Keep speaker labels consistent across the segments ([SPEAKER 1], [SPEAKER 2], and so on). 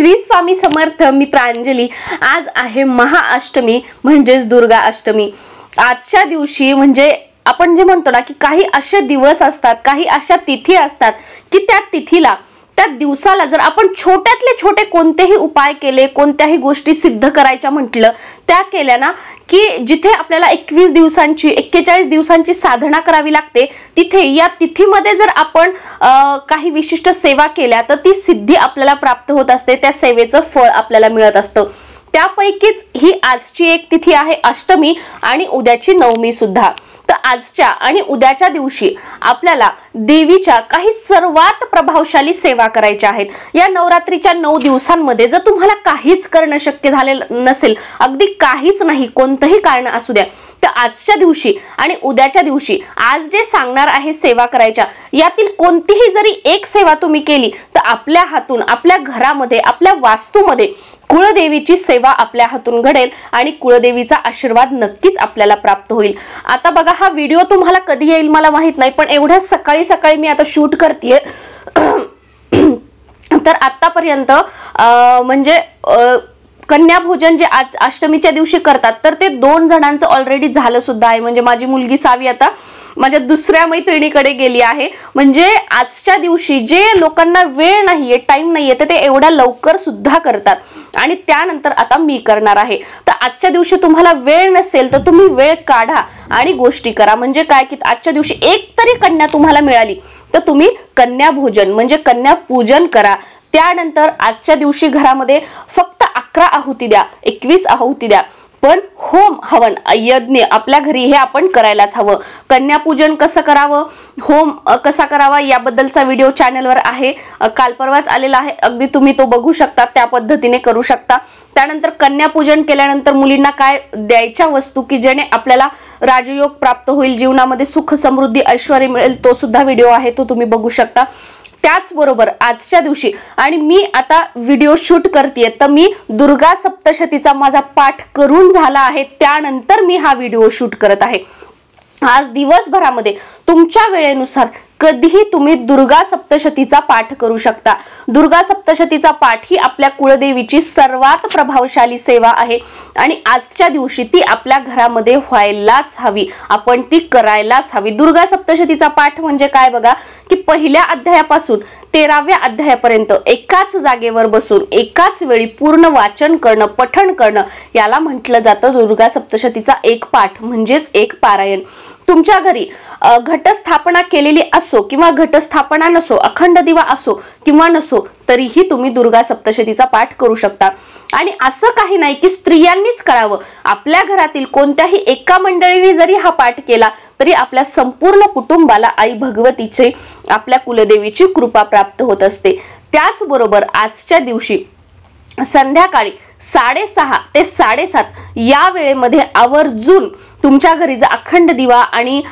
[SPEAKER 1] श्री स्वामी समर्थ. मी प्रांजली. आज आहे महाअष्टमी म्हणजेच दुर्गा अष्टमी. आजच्या दिवशी म्हणजे आपण जे म्हणतो ना की काही असे दिवस असतात, काही अशा तिथी असतात की त्या तिथीला, त्या दिवसाला जर आपण छोट्यातले छोटे कोणतेही उपाय केले, कोणत्याही गोष्टी सिद्ध करायच्या म्हटलं, त्या केल्या ना की जिथे आपल्याला 21 दिवसांची 41 दिवसांची साधना करावी लागते, तिथे या तिथीमध्ये जर आपण काही विशिष्ट सेवा केल्या तर ती सिद्धी आपल्याला प्राप्त होत असते. त्या सेवेचं फळ आपल्याला मिळत असतं. त्यापैकीच ही आजची एक तिथी आहे अष्टमी आणि उद्याची नवमी सुद्धा. तर आजच्या आणि उद्याच्या दिवशी आपल्याला देवीच्या काही सर्वात प्रभावशाली सेवा करायच्या आहेत. या नवरात्रीच्या 9 दिवसांमध्ये जर तुम्हाला काहीच करणं शक्य झालेलं नसेल, अगदी काहीच नाही, कोणतंही कारण असू द्या, तर आजच्या दिवशी आणि उद्याच्या दिवशी आज जे सांगणार आहे सेवा करायच्या, यातील कोणतीही जरी एक सेवा तुम्ही केली तर आपल्या हातून, आपल्या घरामध्ये, आपल्या वास्तूमध्ये कुळदेवीची सेवा आपल्या हातून घडेल आणि कुळदेवीचा आशीर्वाद नक्कीच आपल्याला प्राप्त होईल. आता बघा, हा व्हिडिओ तुम्हाला कधी येईल मला माहित नाही, पण एवढ्या सकाळी सकाळी मी आता शूट करतेय. तर आतापर्यंत म्हणजे कन्या भोजन जे आज अष्टमीच्या दिवशी करतात तर ते 2 जणांचं ऑलरेडी झालं सुद्धा आहे. म्हणजे माझी मुलगी सावी आता माझ्या दुसऱ्या मैत्रिणीकडे गेली आहे. म्हणजे आजच्या दिवशी जे लोकांना वेळ नाहीये, टाइम नाहीये, तर ते एवढ्या लवकर सुद्धा करतात. आणि त्यानंतर आता मी करणार आहे. तर आजच्या दिवशी तुम्हाला वेळ नसेल तर तुम्ही वेळ काढा आणि गोष्टी करा. म्हणजे काय की आजच्या दिवशी एक तरी कन्या तुम्हाला मिळाली तर तुम्ही कन्या भोजन म्हणजे कन्या पूजन करा. त्यानंतर आजच्या दिवशी घरामध्ये फक्त 11 आहुती द्या, 21 आहुती द्या, पण होम हवन यज्ञ आपल्या घरी हे आपण करायलाच हवं. कन्यापूजन कसं करावं, होम कसा करावा याबद्दलचा व्हिडिओ चॅनलवर आहे, काल परवाच आलेला आहे. अगदी तुम्ही तो बघू शकता, त्या पद्धतीने करू शकता. त्यानंतर कन्यापूजन केल्यानंतर मुलींना काय द्यायच्या वस्तू की ज्याने आपल्याला राजयोग प्राप्त होईल, जीवनामध्ये सुख समृद्धी ऐश्वर्य मिळेल, तो सुद्धा व्हिडिओ आहे, तो तुम्ही बघू शकता. त्याचबरोबर आजच्या दिवशी आणि मी आता व्हिडिओ शूट करतेय तर मी दुर्गा सप्तशतीचा माझा पाठ करून झाला आहे, त्यानंतर मी हा व्हिडिओ शूट करत आहे. आज दिवसभरामध्ये तुमच्या वेळेनुसार कधीही तुम्ही दुर्गा सप्तशतीचा पाठ करू शकता. दुर्गा सप्तशतीचा पाठ ही आपल्या कुळदेवीची सर्वात प्रभावशाली सेवा आहे आणि आजच्या दिवशी ती आपल्या घरामध्ये व्हायलाच हवी, आपण ती करायलाच हवी. दुर्गा सप्तशतीचा पाठ म्हणजे काय बघा की पहिल्या अध्यायापासून 13व्या अध्यायापर्यंत एकाच जागेवर बसून एकाच वेळी पूर्ण वाचन करणं, पठण करणं, याला म्हटलं जातं दुर्गा सप्तशतीचा एक पाठ म्हणजेच एक पारायण. तुमच्या घरी घटस्थापना केलेली असो किंवा घटस्थापना नसो, अखंड दिवा असो किंवा नसो, तरीही तुम्ही दुर्गा सप्तशतीचा पाठ करू शकता. आणि असं काही नाही की स्त्रियांनीच करावं, आपल्या घरातील कोणत्याही एका मंडळीने जरी हा पाठ केला तरी आपल्या संपूर्ण कुटुंबाला आई भगवतीची, आपल्या कुलदेवीची कृपा प्राप्त होत असते. त्याचबरोबर आजच्या दिवशी संध्याकाळी 6:30 ते 7:30 या वेळेमध्ये आवर्जून तुमच्या घरी जर अखंड दिवा आणि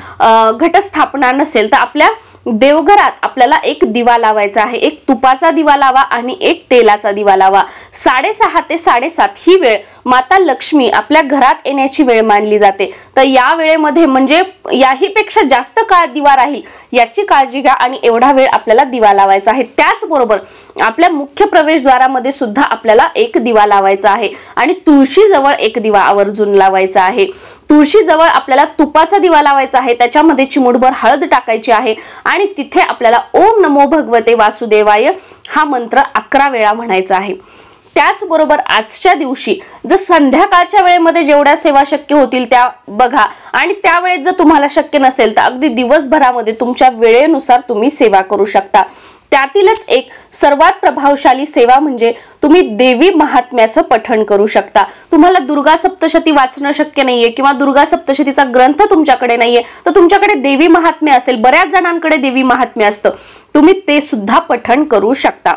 [SPEAKER 1] घटस्थापना नसेल तर आपल्या देवघरात आपल्याला एक दिवा लावायचा आहे. एक तुपाचा दिवा लावा आणि एक तेलाचा दिवा लावा. 6:30 ते 7:30 ही वेळ माता लक्ष्मी आपल्या घरात येण्याची वेळ मानली जाते. तर या वेळेमध्ये म्हणजे याही पेक्षा जास्त काळ दिवा राहील याची काळजी घ्या आणि एवढा वेळ आपल्याला दिवा लावायचा आहे. त्याचबरोबर आपल्या मुख्य प्रवेशद्वारामध्ये सुद्धा आपल्याला एक दिवा लावायचा आहे आणि तुळशी जवळ एक दिवा आवर्जून लावायचा आहे. तुळशी जवळ आपल्याला तुपाचा दिवा लावायचा आहे, त्याच्यामध्ये चिमूटभर हळद टाकायची आहे आणि तिथे आपल्याला ओम नमो भगवते वासुदेवाय हा मंत्र 11 वेळा म्हणायचा आहे. त्याचबरोबर आजच्या दिवशी जर संध्याकाळच्या वेळेमध्ये जेवढ्या सेवा शक्य होतील त्या बघा आणि त्यावेळेस जर तुम्हाला शक्य नसेल तर अगदी दिवसभरामध्ये तुमच्या वेळेनुसार तुम्ही सेवा करू शकता. त्यातीलच एक सर्वात प्रभावशाली सेवा म्हणजे तुम्ही देवी महात्म्याचं पठण करू शकता. तुम्हाला दुर्गा सप्तशती वाचणं शक्य नाहीये किंवा दुर्गा सप्तशतीचा ग्रंथ तुमच्याकडे नाहीये तर तुमच्याकडे देवी महात्म्य असेल, बऱ्याच जणांकडे देवी महात्म्य असतं, तुम्ही ते सुद्धा पठण करू शकता.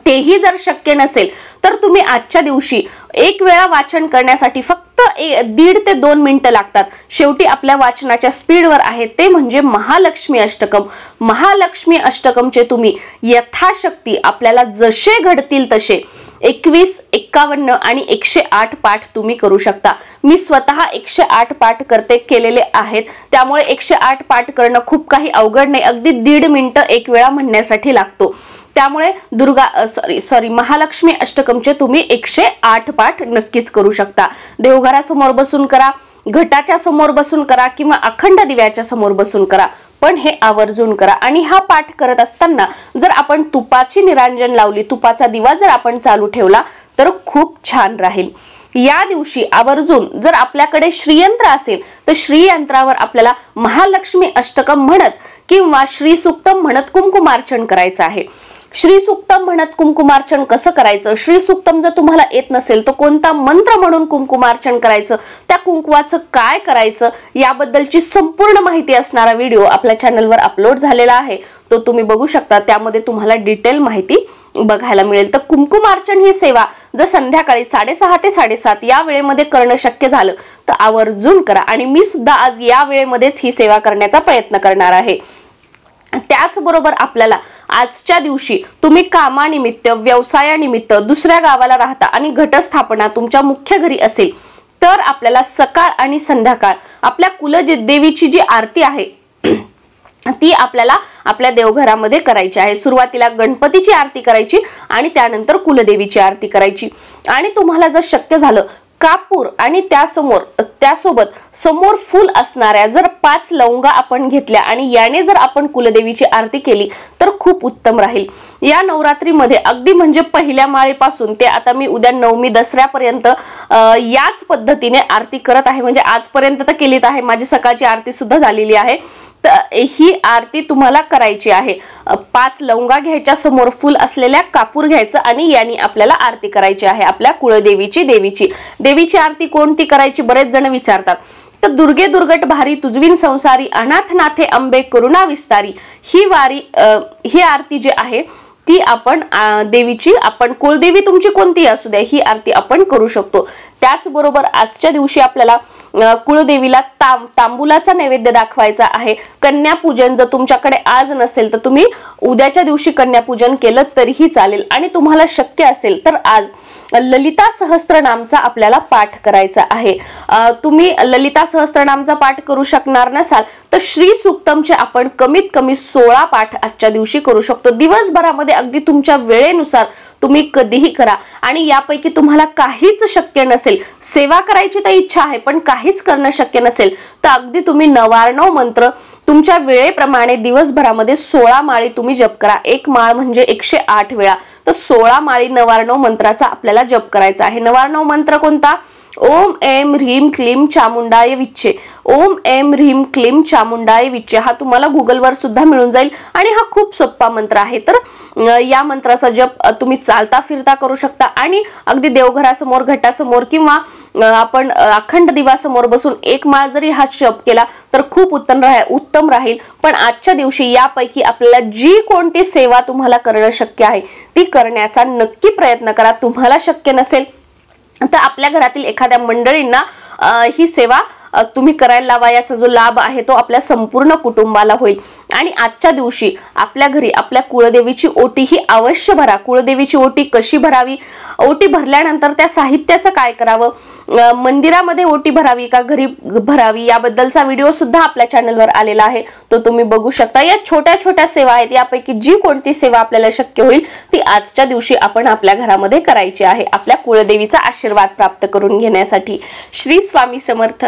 [SPEAKER 1] तेही जर शक्य नसेल तर तुम्ही आजच्या दिवशी एक वेळा वाचन करण्यासाठी फक्त 1.5 ते 2 मिनिटं लागतात. शेवटी आपल्या वाचनाच्या स्पीडवर आहे ते म्हणजे महालक्ष्मी अष्टकम. महालक्ष्मी अष्टकमचे तुम्ही यथाशक्ती आपल्याला जसे घडतील तसे 21, 51 आणि 108 पाठ तुम्ही करू शकता. मी स्वतः 108 पाठ केलेले आहेत, त्यामुळे 108 पाठ करणं खूप काही अवघड नाही. अगदी 1.5 मिनिटं एक वेळा म्हणण्यासाठी लागतो. त्यामुळे महालक्ष्मी अष्टकमचे तुम्ही 108 पाठ नक्कीच करू शकता. देवघरासमोर बसून करा, घटाच्या समोर बसून करा किंवा अखंड दिव्याच्या समोर बसून करा, पण हे आवर्जून करा. आणि हा पाठ करत असताना जर आपण तुपाची निरांजन लावली, तुपाचा दिवा जर आपण चालू ठेवला तर खूप छान राहील. या दिवशी आवर्जून जर आपल्याकडे श्रीयंत्र असेल तर श्रीयंत्रावर आपल्याला महालक्ष्मी अष्टकम म्हणत किंवा श्री सूक्तम म्हणत कुंकुमार्चन करायचं आहे. श्री सूक्तम म्हणत कुंकुमार्चन कसं करायचं, श्री सूक्तम जर तुम्हाला येत नसेल तर कोणता मंत्र म्हणून कुंकुमार्चन करायचं, त्या कुंकवाचं काय करायचं याबद्दलची संपूर्ण माहिती असणारा व्हिडिओ आपल्या चॅनलवर अपलोड झालेला आहे, तो तुम्ही बघू शकता. त्यामध्ये तुम्हाला डिटेल माहिती बघायला मिळेल. तर कुंकुमार्चन ही सेवा जर संध्याकाळी 6:30 ते 7:30 या वेळेमध्ये करणं शक्य झालं तर आवर्जून करा. आणि मी सुद्धा आज या वेळेमध्येच ही सेवा करण्याचा प्रयत्न करणार आहे. त्याचबरोबर आपल्याला आजच्या दिवशी तुम्ही कामानिमित्त, व्यवसायानिमित्त दुसऱ्या गावाला राहता आणि घटस्थापना तुमच्या मुख्य घरी असेल तर आपल्याला सकाळ आणि संध्याकाळ आपल्या कुलदेवीची जी आरती आहे ती आपल्याला आपल्या देवघरामध्ये करायची आहे. सुरुवातीला गणपतीची आरती करायची आणि त्यानंतर कुलदेवीची आरती करायची. आणि तुम्हाला जर शक्य झालं कापूर आणि त्यासोबत समोर फूल असणाऱ्या जर 5 लवंगा आपण घेतल्या आणि याने जर आपण कुलदेवीची आरती केली तर खूप उत्तम राहील. या नवरात्रीमध्ये अगदी म्हणजे पहिल्या माळेपासून ते आता मी उद्या नवमी दसऱ्यापर्यंत याच पद्धतीने आरती करत आहे. म्हणजे आजपर्यंत तर केलीच आहे, माझी सकाळची आरती सुद्धा झालेली आहे. तर ही आरती तुम्हाला करायची आहे. 5 लवंगा घ्यायच्या, समोर फुल असलेल्या कापूर घ्यायचं आणि याने आपल्याला आरती करायची आहे आपल्या कुळदेवीची. देवीची आरती कोणती करायची बरेच जण विचारतात. तर दुर्गे दुर्गट भारी तुझविन संसारी, अनाथ नाथे अंबे करुणा विस्तारी, ही आरती जी आहे ती आपण देवीची, आपण कुलदेवी तुमची कोणती असू द्या, ही आरती आपण करू शकतो. त्याचबरोबर आजच्या दिवशी आपल्याला कुलदेवीला तांबूलाचा नैवेद्य दाखवायचा आहे. कन्यापूजन जर तुमच्याकडे आज नसेल तर तुम्ही उद्याच्या दिवशी कन्यापूजन केलं तरीही चालेल. आणि तुम्हाला शक्य असेल तर आज ललिता सहस्त्रनामचा आपल्याला पाठ करायचा आहे. तुम्ही ललिता सहस्त्रनामचा पाठ करू शकणार नसाल तर श्री सूक्तमचे आपण कमीत कमी 16 पाठ आजच्या दिवशी करू शकतो. दिवसभरामध्ये अगदी तुमच्या वेळेनुसार तुम्ही कधीही करा. आणि यापैकी तुम्हाला काहीच शक्य नसेल, सेवा करायची तर इच्छा आहे पण काहीच करणं शक्य नसेल तर अगदी तुम्ही 99 मंत्र तुमच्या वेळेप्रमाणे दिवसभरामध्ये 16 माळी तुम्ही जप करा. एक माळ म्हणजे 108 वेळा, तर 16 माळी 99 मंत्राचा आपल्याला जप करायचा आहे. 99 मंत्र कोणता? ओम ऐं ह्रीं क्लीं चामुंडाय विच्चे, ओम ऐं ह्रीं क्लीं चामुंडाय विच्चे. हा तुम्हाला गुगलवर सुद्धा मिळून जाईल आणि हा खूप सोपा मंत्र आहे. तर या मंत्राचा जप तुम्ही चालता फिरता करू शकता आणि अगदी देवघरासमोर, घटासमोर किंवा आपण अखंड दिवासमोर बसून एक माळ जरी हा जप केला तर खूप उत्तम राहील. पण आजच्या दिवशी यापैकी आपल्याला जी कोणती सेवा तुम्हाला करणं शक्य आहे ती करण्याचा नक्की प्रयत्न करा. तुम्हाला शक्य नसेल तर आपल्या घरातील एखाद्या मंडळींना ही सेवा तुम्ही करायला लावा. याचा जो लाभ आहे तो आपल्या संपूर्ण कुटुंबाला होईल. आणि आजच्या दिवशी आपल्या घरी आपल्या कुळदेवीची ओटी ही अवश्य भरा. कुळदेवीची ओटी कशी भरावी, ओटी भरल्यानंतर त्या साहित्याचं काय करावं, मंदिरामध्ये ओटी भरावी का घरी भरावी याबद्दलचा व्हिडिओ सुद्धा आपल्या चॅनलवर आलेला आहे, तो तुम्ही बघू शकता. या छोट्या छोट्या सेवा आहेत, यापैकी जी कोणती सेवा आपल्याला शक्य होईल ती आजच्या दिवशी आपण आपल्या घरामध्ये करायची आहे आपल्या कुळदेवीचा आशीर्वाद प्राप्त करून घेण्यासाठी. श्री स्वामी समर्थ.